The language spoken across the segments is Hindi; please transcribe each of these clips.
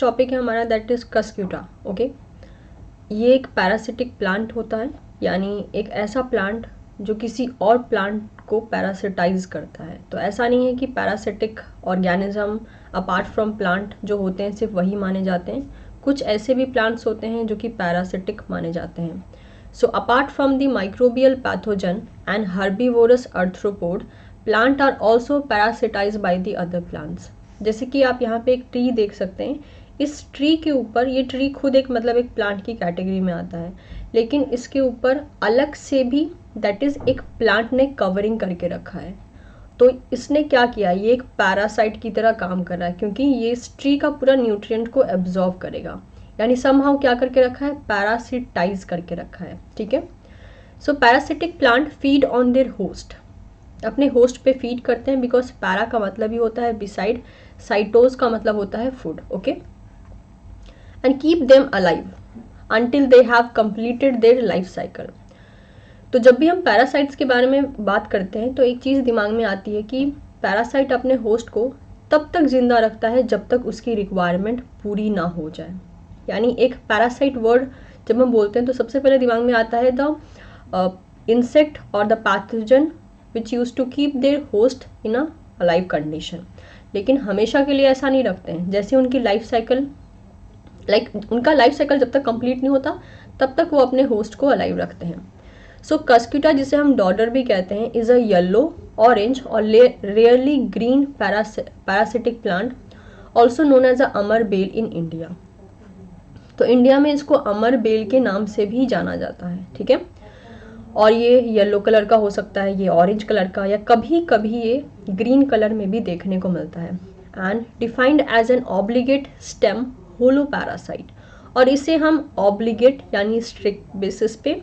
टॉपिक है हमारा दैट इज कस्क्यूटा। ओके, ये एक पैरासिटिक प्लांट होता है, यानी एक ऐसा प्लांट जो किसी और प्लांट को पैरासिटाइज करता है। तो ऐसा नहीं है कि parasitic organism apart from plant जो होते हैं सिर्फ वही माने जाते हैं, कुछ ऐसे भी प्लांट्स होते हैं जो कि पैरासिटिक माने जाते हैं। So apart from the microbial pathogen and herbivorous arthropod, plant are also parasitize by the other plants. जैसे कि आप यहाँ पे एक ट्री देख सकते हैं, इस ट्री के ऊपर, ये ट्री खुद एक मतलब एक प्लांट की कैटेगरी में आता है, लेकिन इसके ऊपर अलग से भी दैट इज एक प्लांट ने कवरिंग करके रखा है। तो इसने क्या किया, ये एक पैरासाइट की तरह काम कर रहा है, क्योंकि ये इस ट्री का पूरा न्यूट्रिएंट को एब्जॉर्व करेगा, यानी समहाउ क्या करके रखा है, पैरासिटाइज करके रखा है। ठीक है, so parasitic plant feed on their host, अपने होस्ट पे फीड करते हैं, बिकॉज पैरा का मतलब ही होता है बिसाइड, साइटोज का मतलब होता है food. Okay, and keep them alive until they have completed their life cycle। तो जब भी हम पैरासाइट्स के बारे में बात करते हैं तो एक चीज़ दिमाग में आती है कि पैरासाइट अपने होस्ट को तब तक जिंदा रखता है जब तक उसकी रिक्वायरमेंट पूरी ना हो जाए। यानी एक पैरासाइट वर्ड जब हम बोलते हैं तो सबसे पहले दिमाग में आता है द इंसेक्ट और the pathogen which use to keep their host in a alive condition. लेकिन हमेशा के लिए ऐसा नहीं रखते हैं, जैसे उनकी लाइफ साइकिल उनका लाइफ साइकिल जब तक कंप्लीट नहीं होता तब तक वो अपने होस्ट को अलाइव रखते हैं। सो कस्क्यूटा, जिसे हम डॉडर भी कहते हैं, इज अ येलो, ऑरेंज और rarely green parasitic plant, also known as a amar bel in India. तो इंडिया में इसको अमर बेल के नाम से भी जाना जाता है। ठीक है, और ये येलो कलर का हो सकता है, ये ऑरेंज कलर का, या कभी कभी ये ग्रीन कलर में भी देखने को मिलता है। And defined as an obligate stem holoparasite, और इसे हम ऑब्लिगेट यानी स्ट्रिक्ट बेसिस पे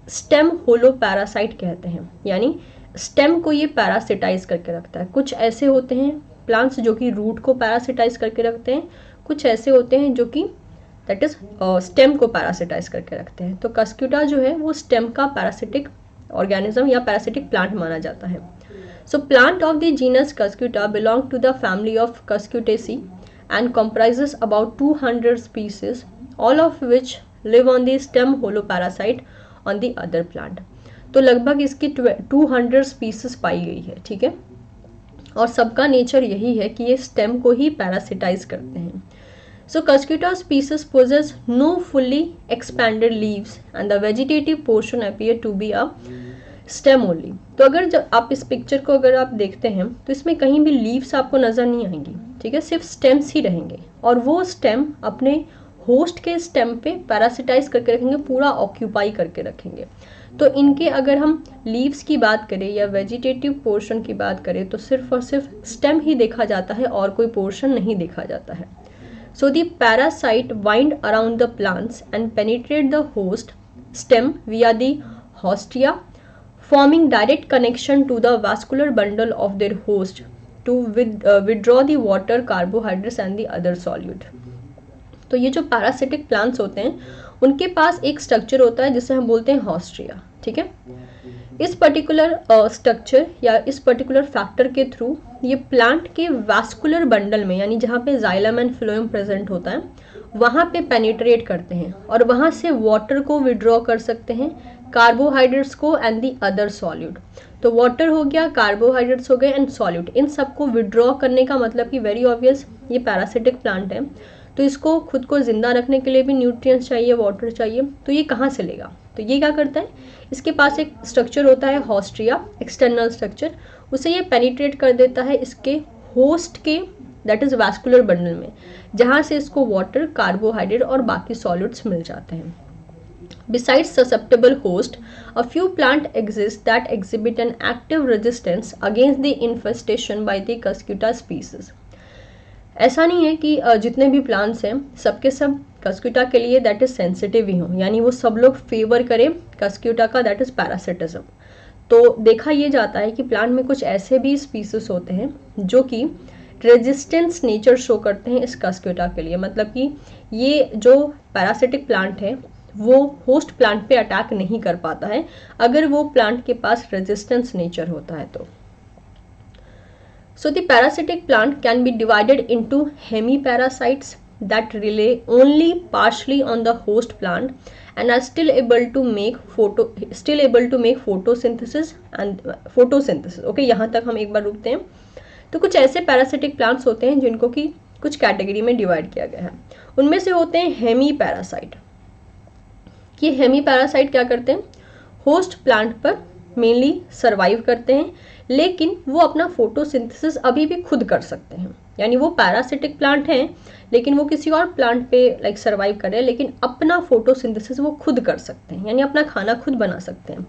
स्टेम होलो पैरासाइट कहते हैं, यानी स्टेम को ये पैरासिटाइज करके रखता है। कुछ ऐसे होते हैं प्लांट्स जो कि रूट को पैरासिटाइज करके रखते हैं, कुछ ऐसे होते हैं जो कि दैट इज स्टेम को पैरासिटाइज करके रखते हैं। तो कस्क्यूटा जो है वो स्टेम का पैरासिटिक ऑर्गेनिज्म या पैरासिटिक प्लांट माना जाता है। So plant of the genus Cuscuta belong to the family of Cuscutaceae and comprises about 200 species, all of which live on the stem holoparasite on the other plant। तो लगभग इसकी 200 स्पीसीज पाई गई है। ठीक है, और सबका नेचर यही है कि ये स्टेम को ही पैरासिटाइज करते हैं। So Cuscuta species possess no fully expanded leaves and the vegetative portion appear to be a stem only. तो अगर जब आप इस पिक्चर को अगर आप देखते हैं तो इसमें कहीं भी लीव्स आपको नजर नहीं आएंगी। ठीक है, सिर्फ स्टेम्स ही रहेंगे, और वो स्टेम अपने होस्ट के स्टेम पे पैरासिटाइज करके रखेंगे, पूरा ऑक्यूपाई करके रखेंगे। तो इनके अगर हम लीव्स की बात करें या वेजिटेटिव पोर्शन की बात करें तो सिर्फ और सिर्फ स्टेम ही देखा जाता है और कोई पोर्शन नहीं देखा जाता है। So the parasite wind around the plants and penetrate the host stem via the haustoria, forming direct connection to the vascular bundle of their host to withdraw the water, carbohydrates and the other solute। तो ये जो पैरासिटिक प्लांट्स होते हैं उनके पास एक स्ट्रक्चर होता है जिसे हम बोलते हैं हॉस्ट्रिया। ठीक है, इस पर्टिकुलर स्ट्रक्चर या इस पर्टिकुलर फैक्टर के थ्रू ये प्लांट के वैस्कुलर बंडल में, यानी जहाँ पे जाइलम एंड फ्लोएम प्रेजेंट होता है, वहाँ पे पेनिट्रेट करते हैं और वहाँ से वाटर को विड्रॉ कर सकते हैं, कार्बोहाइड्रेट्स को एंड दी अदर सॉल्यूट। तो वाटर हो गया, कार्बोहाइड्रेट्स हो गए एंड सॉल्यूट, इन सबको विड्रॉ करने का मतलब कि वेरी ऑब्वियस ये पैरासिटिक प्लांट है, तो इसको खुद को जिंदा रखने के लिए भी न्यूट्रिएंट्स चाहिए, वाटर चाहिए। तो ये कहाँ से लेगा, तो ये क्या करता है, इसके पास एक स्ट्रक्चर होता है हॉस्ट्रिया, एक्सटर्नल स्ट्रक्चर, उसे ये पेनिट्रेट कर देता है इसके होस्ट के दैट इज वैस्कुलर बंडल में, जहाँ से इसको वाटर, कार्बोहाइड्रेट और बाकी सॉल्यूट्स मिल जाते हैं। Besides susceptible host, a few plants exist that exhibit an active resistance against the infestation by the Cuscuta species। ऐसा नहीं है कि जितने भी प्लांट्स हैं सबके सब कस्क्यूटा के लिए दैट इज सेंसिटिव ही हों, यानी वो सब लोग फेवर करें कस्क्यूटा का दैट इज पैरासिटिज्म। तो देखा ये जाता है कि प्लांट में कुछ ऐसे भी स्पीसीज होते हैं जो कि रेजिस्टेंस नेचर शो करते हैं इस कस्क्यूटा के लिए, मतलब कि ये जो पैरासिटिक प्लांट है वो होस्ट प्लांट पे अटैक नहीं कर पाता है अगर वो प्लांट के पास रेजिस्टेंस नेचर होता है तो। So the parasitic plant can be divided into hemiparasites that rely only partially on the host plant and are still able to make photosynthesis and photosynthesis. Okay, यहाँ तक हम एक बार रुकते हैं. तो कुछ ऐसे पैरासिटिक प्लांट्स होते हैं जिनको कि कुछ कैटेगरी में डिवाइड किया गया है. उनमें से होते हैं हेमी पैरासाइट. ये हेमी पैरासाइट क्या करते हैं, होस्ट प्लांट पर मेनली सर्वाइव करते हैं, लेकिन वो अपना फोटोसिंथेसिस अभी भी खुद कर सकते हैं. यानी वो पैरासिटिक प्लांट हैं लेकिन वो किसी और प्लांट पे लाइक सर्वाइव कर रहे हैं, लेकिन अपना फोटोसिंथेसिस वो खुद कर सकते हैं, यानी अपना खाना खुद बना सकते हैं.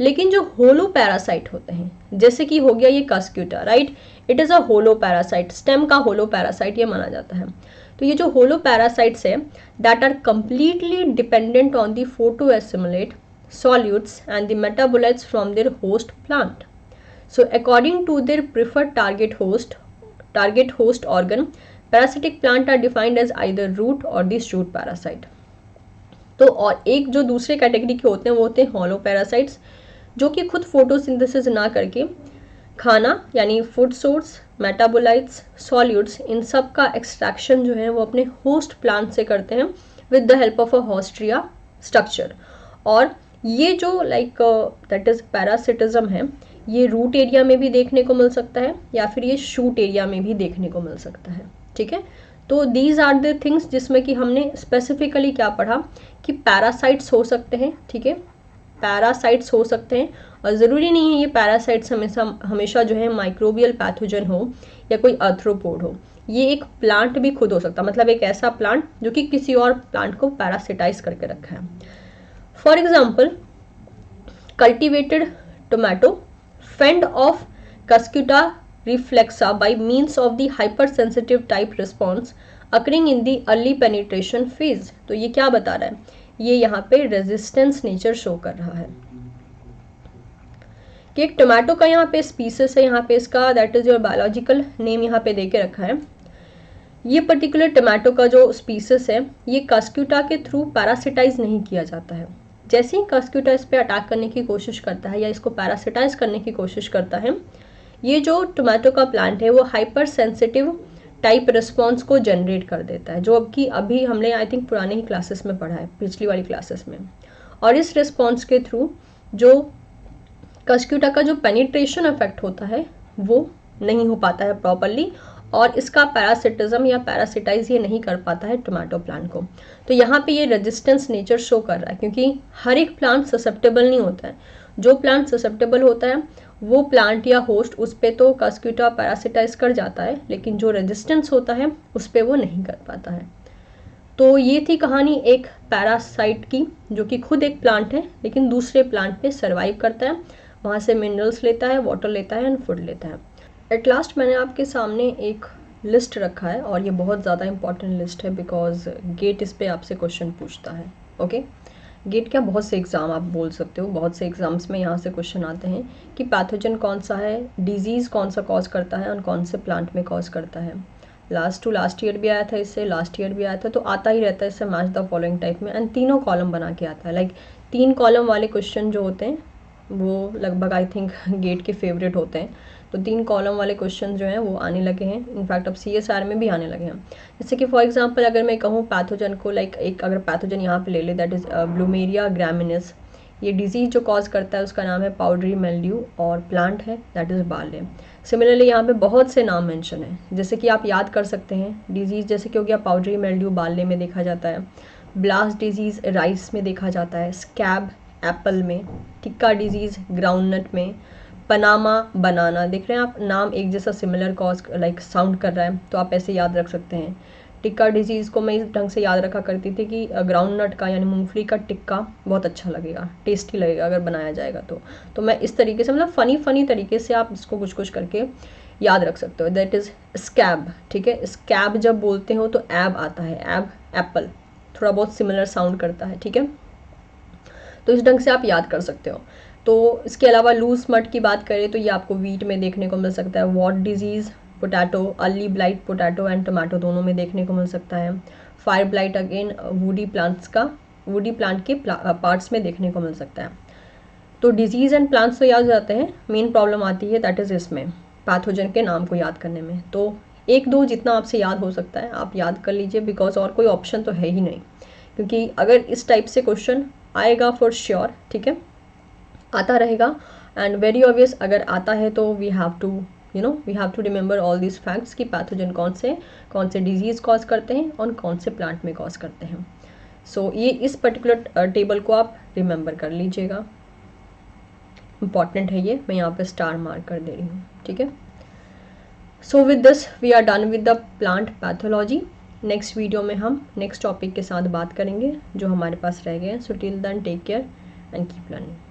लेकिन जो होलो पैरासाइट होते हैं, जैसे कि हो गया ये Cuscuta, right, it is a holoparasite, stem का होलो पैरासाइट ये माना जाता है. तो ये जो होलो पैरासाइट्स है that are completely dependent on the photoassimilate solutes and the metabolites from their host plant. So according to their preferred target host organ, parasitic plant are defined as either root or the shoot parasite. तो और एक जो दूसरे कैटेगरी के होते हैं वो होते हैं हॉलो पैरासाइट्स, जो कि खुद फोटोसिंथेसिस ना करके खाना यानी फूड सोर्स, मेटाबोलाइट्स, सॉल्यूट्स, इन सब का एक्सट्रैक्शन जो है वो अपने होस्ट प्लांट से करते हैं with the help of a haustoria structure. और ये जो लाइक दैट इज पैरासिटिज्म है, ये रूट एरिया में भी देखने को मिल सकता है या फिर ये शूट एरिया में भी देखने को मिल सकता है. ठीक है, तो दीज आर द थिंग्स जिसमें कि हमने स्पेसिफिकली क्या पढ़ा कि पैरासाइट्स हो सकते हैं. ठीक है, पैरासाइट्स हो सकते हैं और ज़रूरी नहीं है ये पैरासाइट्स हमेशा जो है माइक्रोबियल पैथोजन हो या कोई आर्थ्रोपोड हो. ये एक प्लांट भी खुद हो सकता है, मतलब एक ऐसा प्लांट जो कि किसी और प्लांट को पैरासिटाइज करके रखा है. For example, cultivated tomato fend off Cuscuta reflexa by means of the hypersensitive type response occurring in the early penetration phase. तो ये क्या बता रहा है, ये यहाँ पे रेजिस्टेंस नेचर शो कर रहा है कि एक टोमेटो का यहाँ पे स्पीसीस है, यहाँ पे इसका that is your biological name यहाँ पे दे के रखा है. ये पर्टिकुलर टोमेटो का जो स्पीसीस है ये कस्क्यूटा के थ्रू पैरासिटाइज नहीं किया जाता है. जैसे ही कस्क्यूटा इस पर अटैक करने की कोशिश करता है या इसको पैरासिटाइज करने की कोशिश करता है, ये जो टोमेटो का प्लांट है वो हाइपर सेंसिटिव टाइप रिस्पॉन्स को जनरेट कर देता है, जो कि अभी हमने आई थिंक पुराने ही क्लासेस में पढ़ा है, पिछली वाली क्लासेस में. और इस रिस्पॉन्स के थ्रू जो कस्क्यूटा का जो पेनिट्रेशन इफेक्ट होता है वो नहीं हो पाता है प्रॉपरली, और इसका पैरासिटिज्म या पैरासिटाइज ये नहीं कर पाता है टोमेटो प्लांट को. तो यहाँ पे ये रेजिस्टेंस नेचर शो कर रहा है, क्योंकि हर एक प्लांट ससेप्टेबल नहीं होता है. जो प्लांट ससेप्टेबल होता है वो प्लांट या होस्ट उस पर तो कस्क्यूटा पैरासिटाइज कर जाता है, लेकिन जो रेजिस्टेंस होता है उस पर वो नहीं कर पाता है. तो ये थी कहानी एक पैरासाइट की, जो कि खुद एक प्लांट है लेकिन दूसरे प्लांट पे सर्वाइव करता है, वहाँ से मिनरल्स लेता है, वाटर लेता है एंड फूड लेता है. एट लास्ट मैंने आपके सामने एक लिस्ट रखा है और ये बहुत ज़्यादा इंपॉर्टेंट लिस्ट है बिकॉज गेट इस पे आपसे क्वेश्चन पूछता है. ओके, गेट क्या, बहुत से एग्ज़ाम आप बोल सकते हो, बहुत से एग्ज़ाम्स में यहाँ से क्वेश्चन आते हैं कि पैथोजन कौन सा है, डिजीज़ कौन सा कॉज करता है और कौन से प्लांट में कॉज करता है. लास्ट ईयर भी आया था, इससे लास्ट ईयर भी आया था, तो आता ही रहता है इससे मैच द फॉलोइंग टाइप में. एंड तीनों कॉलम बना के आता है, लाइक 3 कॉलम वाले क्वेश्चन जो होते हैं वो लगभग आई थिंक गेट के फेवरेट होते हैं. तो 3 कॉलम वाले क्वेश्चन जो हैं वो आने लगे हैं, इनफैक्ट अब CSR में भी आने लगे हैं. जैसे कि फॉर एग्जांपल अगर मैं कहूँ पैथोजन को, लाइक एक अगर पैथोजन यहाँ पे ले ले दैट इज़ ब्लूमेरिया ग्रामिनिस, ये डिजीज़ जो कॉज करता है उसका नाम है पाउडरी मेल्ड्यू और प्लांट है दैट इज़ बार्ले. सिमिलरली यहाँ पे बहुत से नाम मेंशन हैं, जैसे कि आप याद कर सकते हैं डिजीज़ जैसे कि हो गया पाउडरी मेल्ड्यू बार्ले में देखा जाता है, ब्लास्ट डिजीज़ राइस में देखा जाता है, स्कैब एप्पल में, टिक्का डिजीज़ ग्राउंडनट में, पनामा बनाना. देख रहे हैं आप, नाम एक जैसा सिमिलर कॉज लाइक साउंड कर रहा है, तो आप ऐसे याद रख सकते हैं. टिक्का डिजीज़ को मैं इस ढंग से याद रखा करती थी कि ग्राउंडनट का यानी मूंगफली का टिक्का बहुत अच्छा लगेगा, टेस्टी लगेगा अगर बनाया जाएगा तो मैं इस तरीके से मतलब फ़नी तरीके से आप इसको कुछ करके याद रख सकते हो. That is scab. ठीक है, स्कैब जब बोलते हो तो एब आता है, एब एप्पल थोड़ा बहुत सिमिलर साउंड करता है. ठीक है, तो इस ढंग से आप याद कर सकते हो. तो इसके अलावा लूज मट की बात करें तो ये आपको वीट में देखने को मिल सकता है, what disease potato, early blight potato and tomato दोनों में देखने को मिल सकता है. Fire blight again woody plant के पार्ट्स में देखने को मिल सकता है. तो डिजीज़ एंड प्लांट्स तो याद हो जाते हैं, मेन प्रॉब्लम आती है दैट इज़ इसमें पैथोजन के नाम को याद करने में. तो एक दो जितना आपसे याद हो सकता है आप याद कर लीजिए, बिकॉज और कोई ऑप्शन तो है ही नहीं, क्योंकि अगर इस टाइप से क्वेश्चन आएगा फॉर श्योर, ठीक है, आता रहेगा। एंड वेरी ऑब्वियस अगर आता है तो we have to we have to remember all this facts कि पैथोजन कौन से डिजीज़ कॉज करते हैं और कौन से प्लांट में कॉज करते हैं। सो ये इस पर्टिकुलर टेबल को आप रिमेंबर कर लीजिएगा, इंपॉर्टेंट है ये, मैं यहाँ पे स्टार मार्क कर दे रही हूँ, ठीक है। So with this we are done with the plant pathology. Next video में हम नेक्स्ट टॉपिक के साथ बात करेंगे जो हमारे पास रह गए हैं। So till then take care and keep learning.